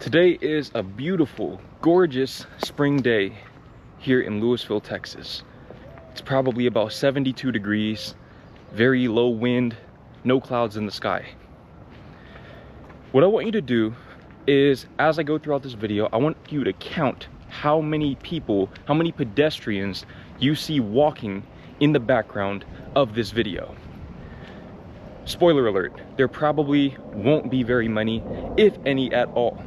Today is a beautiful, gorgeous spring day here in Lewisville, Texas. It's probably about 72 degrees, very low wind, no clouds in the sky. What I want you to do is, as I go throughout this video, I want you to count how many people, how many pedestrians you see walking in the background of this video. Spoiler alert, there probably won't be very many, if any at all.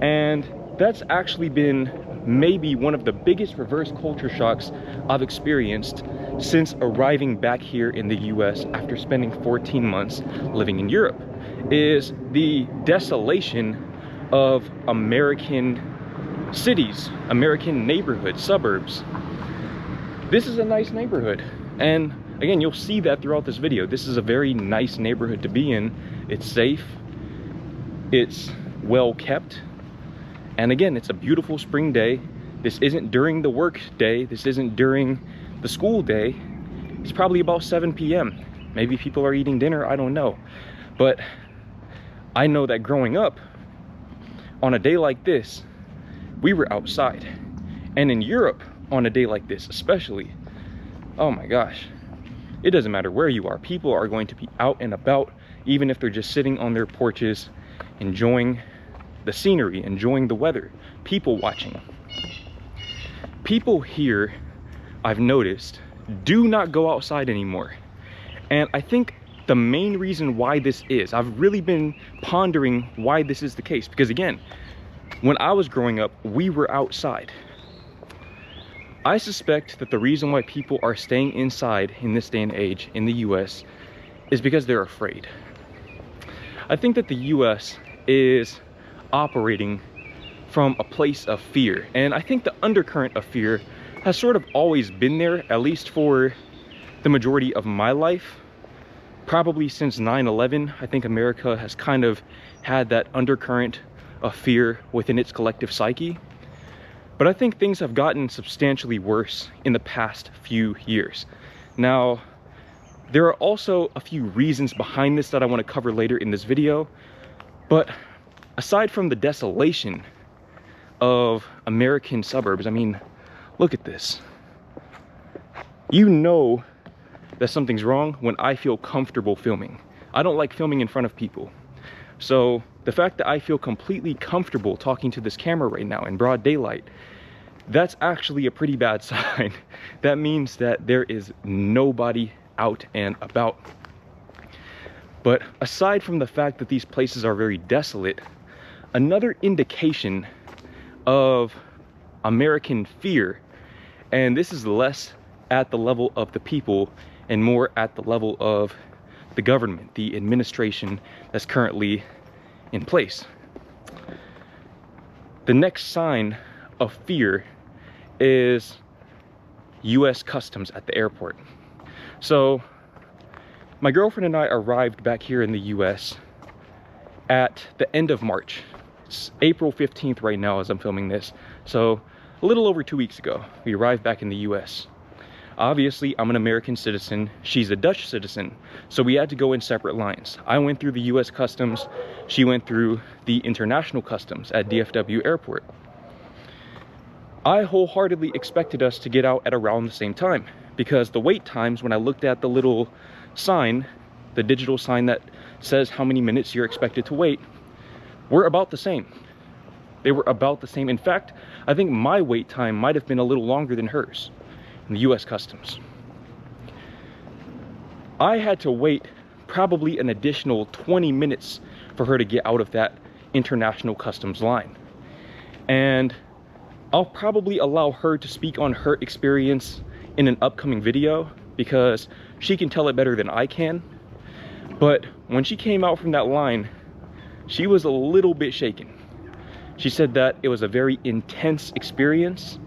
And that's actually been maybe one of the biggest reverse culture shocks I've experienced since arriving back here in the US after spending 14 months living in Europe, is the desolation of American cities, American neighborhoods, suburbs. This is a nice neighborhood, and again, you'll see that throughout this video. This is a very nice neighborhood to be in. It's safe, it's well kept, and again, it's a beautiful spring day. This isn't during the work day, this isn't during the school day. It's probably about 7 p.m. Maybe people are eating dinner, I don't know. But I know that growing up, on a day like this, we were outside. And in Europe, on a day like this especially, oh my gosh, it doesn't matter where you are, people are going to be out and about, even if they're just sitting on their porches enjoying the scenery, enjoying the weather, people watching. People here, I've noticed, do not go outside anymore. And I think the main reason why this is, I've really been pondering why this is the case, because again, when I was growing up, we were outside. I suspect that the reason why people are staying inside in this day and age in the US is because they're afraid. I think that the US is operating from a place of fear, and I think the undercurrent of fear has sort of always been there, at least for the majority of my life. Probably since 9/11, I think America has kind of had that undercurrent of fear within its collective psyche. But I think things have gotten substantially worse in the past few years. Now, there are also a few reasons behind this that I want to cover later in this video, but aside from the desolation of American suburbs, I mean, look at this. You know that something's wrong when I feel comfortable filming. I don't like filming in front of people. So the fact that I feel completely comfortable talking to this camera right now in broad daylight, that's actually a pretty bad sign. That means that there is nobody out and about. But aside from the fact that these places are very desolate, another indication of American fear, and this is less at the level of the people and more at the level of the government, the administration that's currently in place. The next sign of fear is US Customs at the airport. So my girlfriend and I arrived back here in the US at the end of March. It's April 15th right now as I'm filming this. So a little over 2 weeks ago, we arrived back in the US. Obviously, I'm an American citizen, she's a Dutch citizen, so we had to go in separate lines. I went through the US Customs, she went through the International Customs at DFW Airport. I wholeheartedly expected us to get out at around the same time, because the wait times, when I looked at the little sign, the digital sign that says how many minutes you're expected to wait, were about the same. They were about the same. In fact, I think my wait time might have been a little longer than hers in the US Customs. I had to wait probably an additional 20 minutes for her to get out of that International Customs line. And I'll probably allow her to speak on her experience in an upcoming video, because she can tell it better than I can. But when she came out from that line, she was a little bit shaken. She said that it was a very intense experience.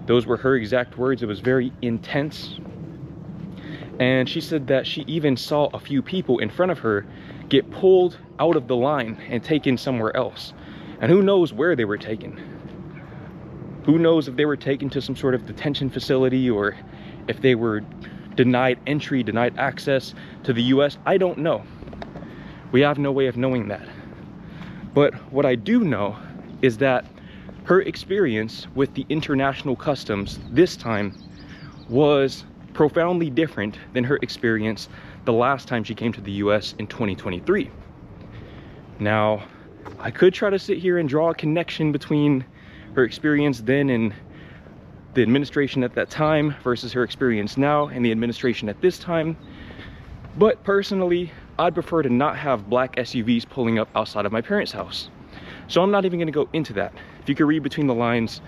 Those were her exact words, it was very intense. And she said that she even saw a few people in front of her get pulled out of the line and taken somewhere else. And who knows where they were taken. Who knows if they were taken to some sort of detention facility, or if they were denied entry, denied access to the US. I don't know. We have no way of knowing that. But what I do know is that her experience with the international customs this time was profoundly different than her experience the last time she came to the US in 2023. Now, I could try to sit here and draw a connection between her experience then and the administration at that time versus her experience now and the administration at this time. But personally, I'd prefer to not have black SUVs pulling up outside of my parents' house. So I'm not even gonna go into that. If you can read between the lines,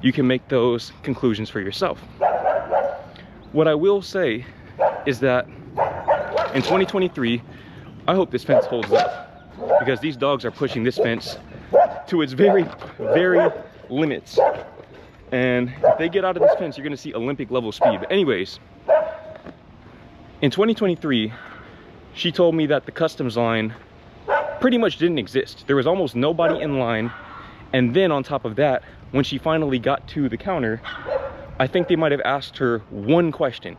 you can make those conclusions for yourself. What I will say is that in 2023, I hope this fence holds up, because these dogs are pushing this fence to its very, very limits. And if they get out of this fence, you're gonna see Olympic level speed. But anyways, in 2023, she told me that the customs line pretty much didn't exist. There was almost nobody in line. And then on top of that, when she finally got to the counter, I think they might have asked her one question.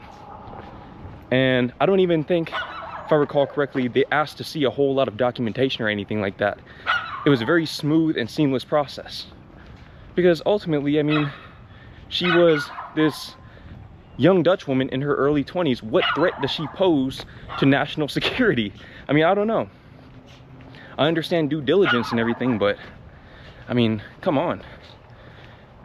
And I don't even think, if I recall correctly, they asked to see a whole lot of documentation or anything like that. It was a very smooth and seamless process. Because ultimately, I mean, she was this young Dutch woman in her early 20s. What threat does she pose to national security? I mean, I don't know. I understand due diligence and everything, but I mean, come on.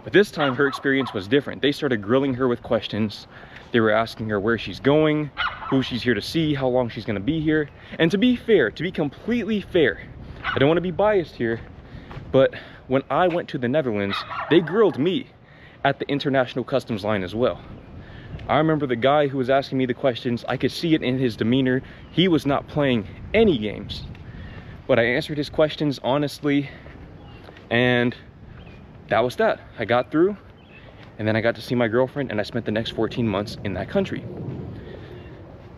But this time her experience was different. They started grilling her with questions. They were asking her where she's going, who she's here to see, how long she's gonna be here. And to be fair, to be completely fair, I don't wanna be biased here, but when I went to the Netherlands, they grilled me at the international customs line as well. I remember the guy who was asking me the questions, I could see it in his demeanor. He was not playing any games. But I answered his questions honestly, and that was that. I got through, and then I got to see my girlfriend, and I spent the next 14 months in that country.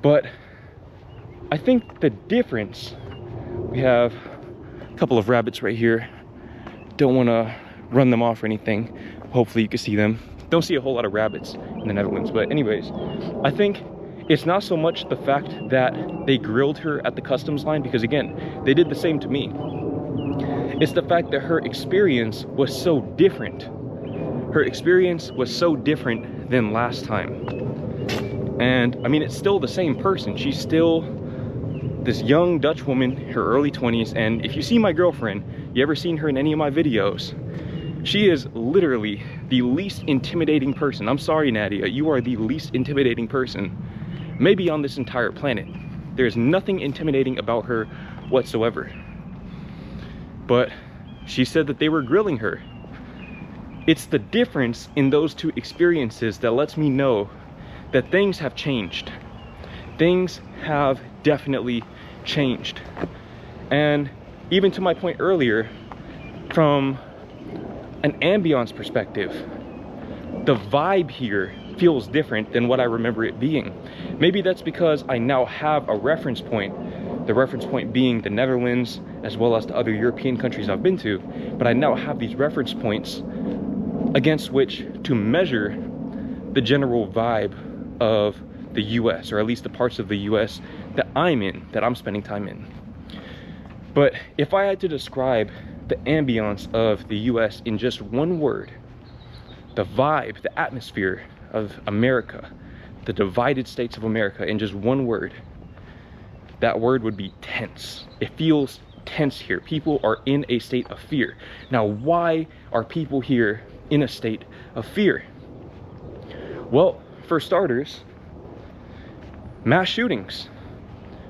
But I think the difference, we have a couple of rabbits right here. Don't want to run them off or anything. Hopefully you can see them. Don't see a whole lot of rabbits in the Netherlands, but anyways, I think it's not so much the fact that they grilled her at the customs line, because again, they did the same to me. It's the fact that her experience was so different. Her experience was so different than last time. And I mean, it's still the same person. She's still this young Dutch woman, her early 20s. And if you see my girlfriend, you ever seen her in any of my videos, she is literally the least intimidating person. I'm sorry, Nadia, you are the least intimidating person maybe on this entire planet. There's nothing intimidating about her whatsoever. But she said that they were grilling her. It's the difference in those two experiences that lets me know that things have changed. Things have definitely changed. And even to my point earlier, from an ambiance perspective, the vibe here feels different than what I remember it being. Maybe that's because I now have a reference point, the reference point being the Netherlands as well as the other European countries I've been to, but I now have these reference points against which to measure the general vibe of the US, or at least the parts of the US that I'm in, that I'm spending time in. But if I had to describe the ambiance of the US in just one word, the vibe, the atmosphere of America, the divided states of America in just one word, that word would be tense. It feels tense here. People are in a state of fear. Now, why are people here in a state of fear? Well, for starters, mass shootings.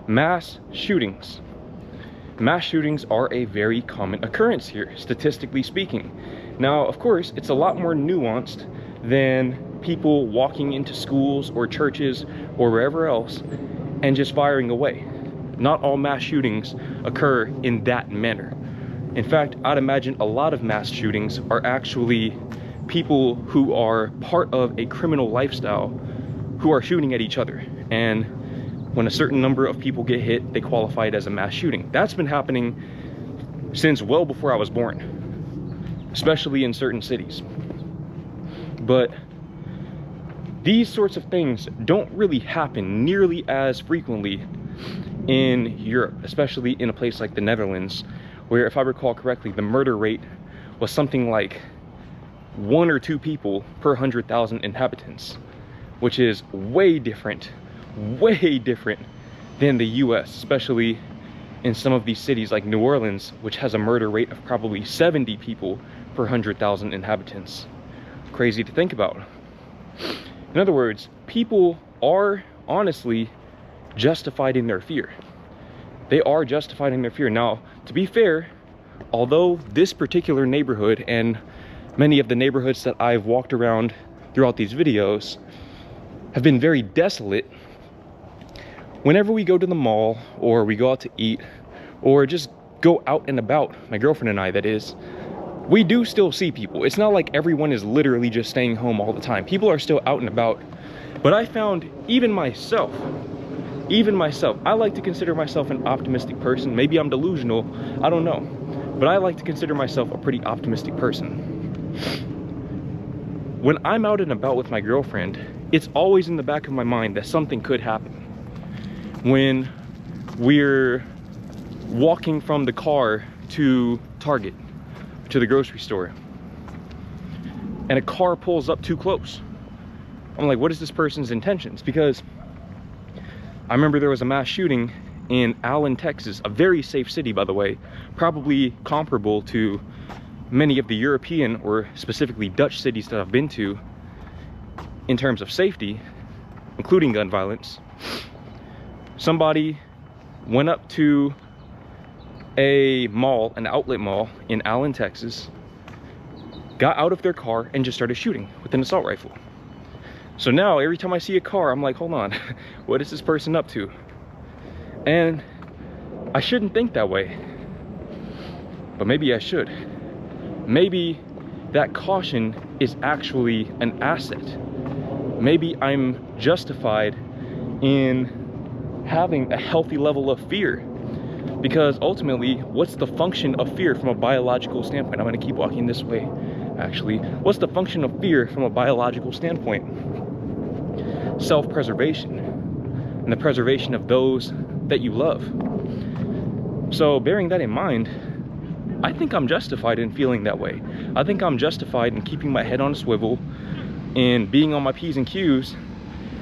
Mass shootings. Mass shootings are a very common occurrence here, statistically speaking. Now, of course, it's a lot more nuanced than people walking into schools or churches or wherever else and just firing away. Not all mass shootings occur in that manner. In fact, I'd imagine a lot of mass shootings are actually people who are part of a criminal lifestyle who are shooting at each other. And when a certain number of people get hit, they qualify it as a mass shooting. That's been happening since well before I was born, especially in certain cities. But these sorts of things don't really happen nearly as frequently in Europe, especially in a place like the Netherlands, where, if I recall correctly, the murder rate was something like 1 or 2 people per 100,000 inhabitants, which is way different than the US, especially in some of these cities like New Orleans, which has a murder rate of probably 70 people per 100,000 inhabitants. Crazy to think about. In other words, people are honestly justified in their fear. They are justified in their fear. Now, to be fair, although this particular neighborhood and many of the neighborhoods that I've walked around throughout these videos have been very desolate, whenever we go to the mall or we go out to eat or just go out and about, my girlfriend and I, that is, we do still see people. It's not like everyone is literally just staying home all the time. People are still out and about. But I found even myself, I like to consider myself an optimistic person. Maybe I'm delusional, I don't know. But I like to consider myself a pretty optimistic person. When I'm out and about with my girlfriend, it's always in the back of my mind that something could happen. When we're walking from the car to Target, to the grocery store, and a car pulls up too close, I'm like, what is this person's intentions? Because I remember there was a mass shooting in Allen, Texas, a very safe city, by the way, probably comparable to many of the European or specifically Dutch cities that I've been to in terms of safety, including gun violence. Somebody went up to a mall, an outlet mall in Allen, Texas, got out of their car and just started shooting with an assault rifle. So now every time I see a car, I'm like, hold on, what is this person up to? And I shouldn't think that way, but maybe I should. Maybe that caution is actually an asset. Maybe I'm justified in having a healthy level of fear, because ultimately, what's the function of fear from a biological standpoint? I'm going to keep walking this way, actually. What's the function of fear from a biological standpoint? Self-preservation and the preservation of those that you love. So bearing that in mind, I think I'm justified in feeling that way. I think I'm justified in keeping my head on a swivel, in being on my P's and Q's,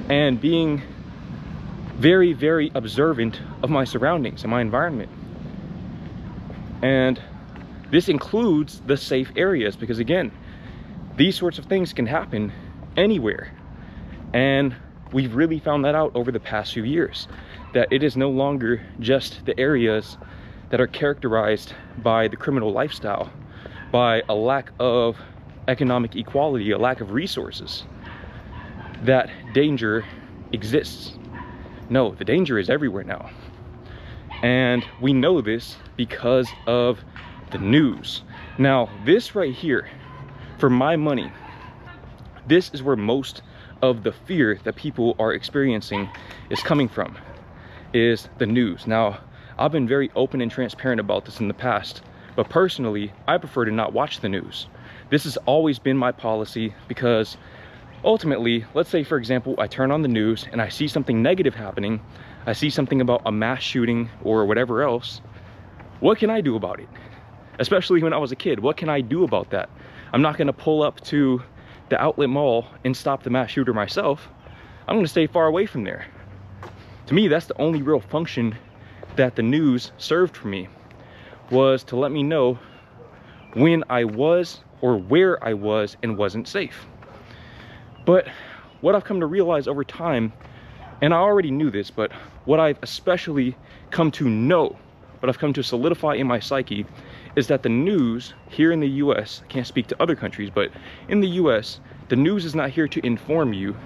and being very, very observant of my surroundings and my environment. And this includes the safe areas, because again, these sorts of things can happen anywhere. And we've really found that out over the past few years, that it is no longer just the areas that are characterized by the criminal lifestyle, by a lack of economic equality, a lack of resources, that danger exists. No, the danger is everywhere now. And we know this because of the news. Now, this right here, for my money, this is where most of the fear that people are experiencing is coming from, is the news. Now, I've been very open and transparent about this in the past, but personally, I prefer to not watch the news. This has always been my policy, because ultimately, let's say, for example, I turn on the news and I see something negative happening. I see something about a mass shooting or whatever else. What can I do about it? Especially when I was a kid, what can I do about that? I'm not gonna pull up to the outlet mall and stop the mass shooter myself. I'm gonna stay far away from there. To me, that's the only real function that the news served for me, was to let me know when I was or where I was and wasn't safe. But what I've come to realize over time, and I already knew this, but what I've especially come to know, what I've come to solidify in my psyche, is that the news here in the US, I can't speak to other countries, but in the US, the news is not here to inform you.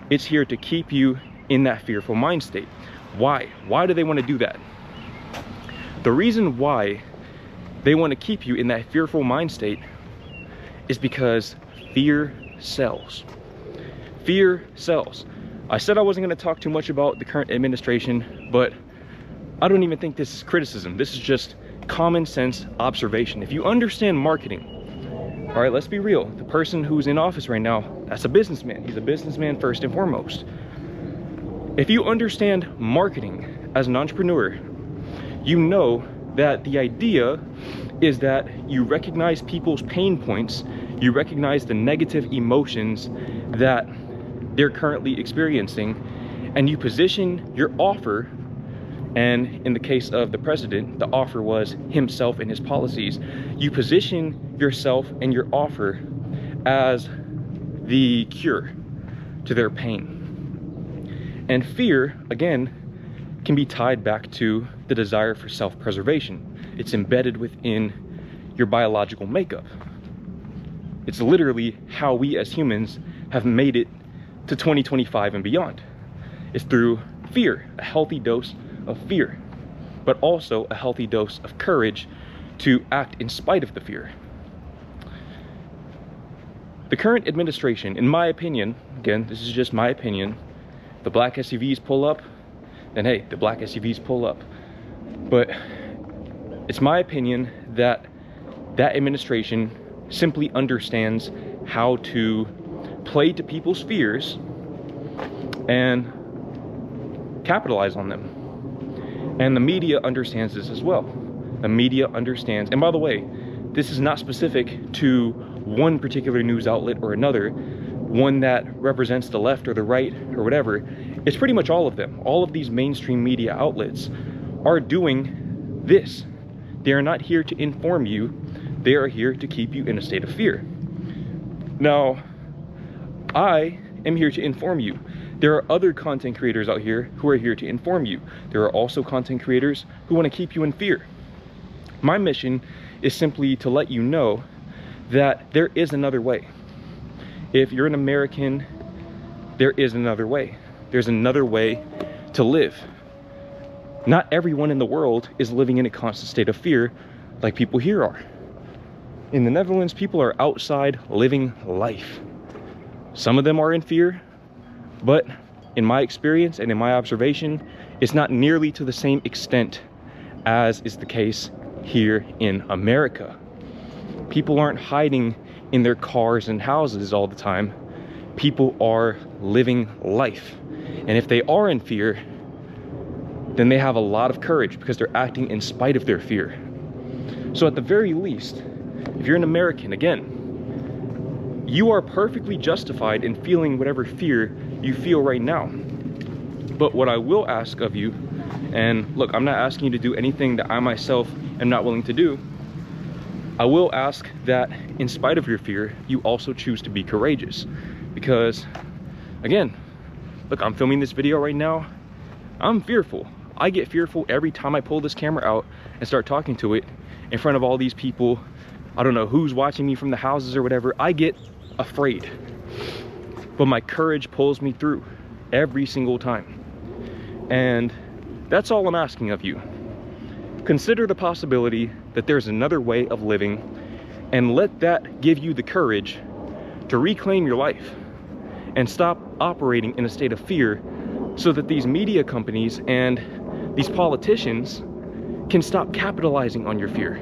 It's here to keep you in that fearful mind state. Why? Why do they want to do that? The reason why they want to keep you in that fearful mind state is because fear sells. Fear sells. I said I wasn't going to talk too much about the current administration, but I don't even think this is criticism. This is just common sense observation. If you understand marketing, all right, let's be real. The person who's in office right now, that's a businessman. He's a businessman first and foremost. If you understand marketing as an entrepreneur, you know that the idea is that you recognize people's pain points, you recognize the negative emotions that they're currently experiencing, and you position your offer, and in the case of the president, the offer was himself and his policies. You position yourself and your offer as the cure to their pain. And fear, again, can be tied back to the desire for self-preservation. It's embedded within your biological makeup. It's literally how we as humans have made it to 2025 and beyond. It's through fear, a healthy dose of fear, but also a healthy dose of courage to act in spite of the fear. The current administration, in my opinion, again, this is just my opinion, the black SUVs pull up, then hey, the black SUVs pull up. But it's my opinion that that administration simply understands how to play to people's fears and capitalize on them. And the media understands this as well. The media understands, and by the way, this is not specific to one particular news outlet or another, one that represents the left or the right or whatever. It's pretty much all of them. All of these mainstream media outlets are doing this. They are not here to inform you. They are here to keep you in a state of fear. Now, I am here to inform you. There are other content creators out here who are here to inform you. There are also content creators who want to keep you in fear. My mission is simply to let you know that there is another way. If you're an American, there is another way. There's another way to live. Not everyone in the world is living in a constant state of fear like people here are. In the Netherlands, people are outside living life. Some of them are in fear, but in my experience and in my observation, it's not nearly to the same extent as is the case here in America. People aren't hiding in their cars and houses all the time. People are living life. And if they are in fear, then they have a lot of courage because they're acting in spite of their fear. So at the very least, if you're an American, again, you are perfectly justified in feeling whatever fear you feel right now. But what I will ask of you, and look, I'm not asking you to do anything that I myself am not willing to do. I will ask that in spite of your fear, you also choose to be courageous. Because, again, look, I'm filming this video right now. I'm fearful. I get fearful every time I pull this camera out and start talking to it in front of all these people. I don't know who's watching me from the houses or whatever. I get afraid. But my courage pulls me through every single time. And that's all I'm asking of you. Consider the possibility that there's another way of living, and let that give you the courage to reclaim your life and stop operating in a state of fear, so that these media companies and these politicians can stop capitalizing on your fear.